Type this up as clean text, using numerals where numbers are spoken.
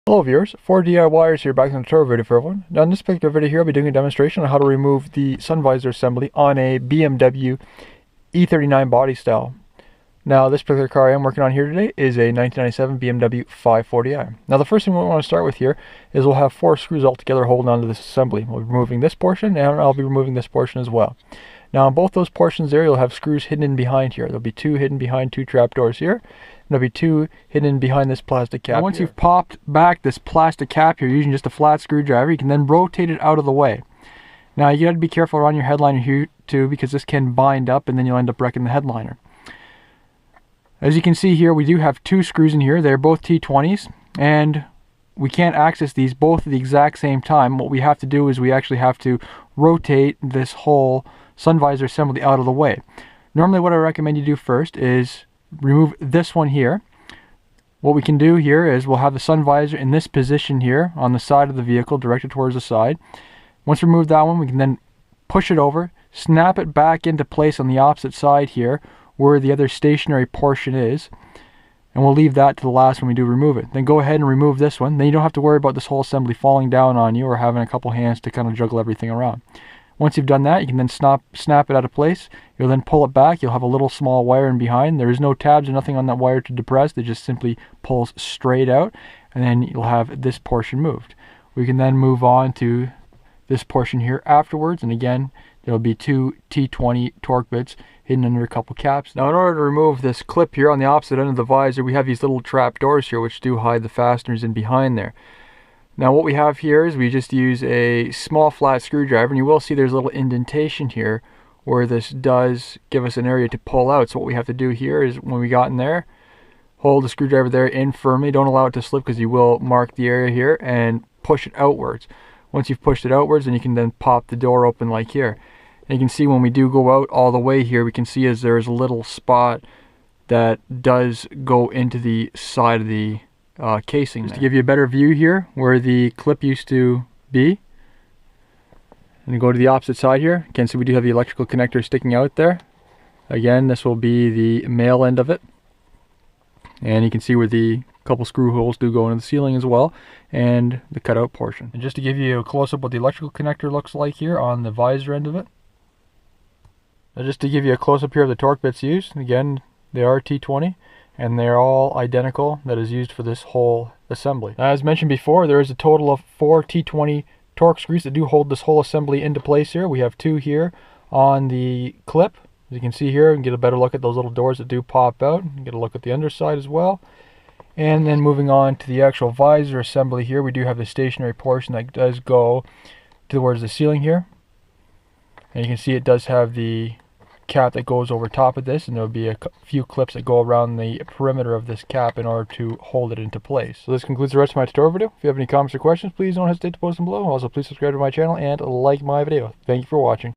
Hello viewers, 4DIYers here, back in the tutorial video for everyone. Now in this particular video here, I'll be doing a demonstration on how to remove the sun visor assembly on a BMW E39 body style. Now this particular car I am working on here today is a 1997 BMW 540i. Now the first thing we want to start with here is we'll have 4 screws all together holding onto this assembly. We'll be removing this portion and I'll be removing this portion as well. Now on both those portions there, you'll have screws hidden in behind here. There'll be 2 hidden behind 2 trapdoors here. There'll be 2 hidden behind this plastic cap. Now, once you've popped back this plastic cap here using just a flat screwdriver, you can then rotate it out of the way. Now you got to be careful around your headliner here too, because this can bind up and then you'll end up wrecking the headliner. As you can see here, we do have 2 screws in here. They're both T20s and we can't access these both at the exact same time. What we have to do is we actually have to rotate this whole sun visor assembly out of the way. Normally what I recommend you do first is remove this one here. What we can do here is we'll have the sun visor in this position here on the side of the vehicle, directed towards the side. Once we remove that one, we can then push it over, snap it back into place on the opposite side here where the other stationary portion is, and we'll leave that to the last when we do remove it. Then go ahead and remove this one. Then you don't have to worry about this whole assembly falling down on you or having a couple hands to kind of juggle everything around. Once you've done that, you can then snap it out of place. You'll then pull it back. You'll have a little small wire in behind. There is no tabs or nothing on that wire to depress. It just simply pulls straight out, and then you'll have this portion moved. We can then move on to this portion here afterwards, and again, there'll be 2 T20 torque bits hidden under a couple caps. Now in order to remove this clip here on the opposite end of the visor, we have these little trap doors here which do hide the fasteners in behind there. Now what we have here is we just use a small flat screwdriver, and you will see there's a little indentation here where this does give us an area to pull out. So what we have to do here is when we got in there, hold the screwdriver there in firmly, don't allow it to slip because you will mark the area here, and push it outwards. Once you've pushed it outwards, then you can then pop the door open like here. And you can see when we do go out all the way here, we can see as there's a little spot that does go into the side of the casing. Just to give you a better view here where the clip used to be, and go to the opposite side here, you can see we do have the electrical connector sticking out there. Again, this will be the male end of it, and you can see where the couple screw holes do go into the ceiling as well, and the cutout portion. And just to give you a close-up what the electrical connector looks like here on the visor end of it. Now just to give you a close-up here of the torque bits used, again they are T20 and they're all identical that is used for this whole assembly. Now, as mentioned before, there is a total of 4 T20 torque screws that do hold this whole assembly into place here. We have 2 here on the clip. As you can see here, you can get a better look at those little doors that do pop out. You can get a look at the underside as well. And then moving on to the actual visor assembly here, we do have the stationary portion that does go towards the ceiling here. And you can see it does have the cap that goes over top of this, and there will be a few clips that go around the perimeter of this cap in order to hold it into place. So this concludes the rest of my tutorial video. If you have any comments or questions, please don't hesitate to post them below. Also, please subscribe to my channel and like my video. Thank you for watching.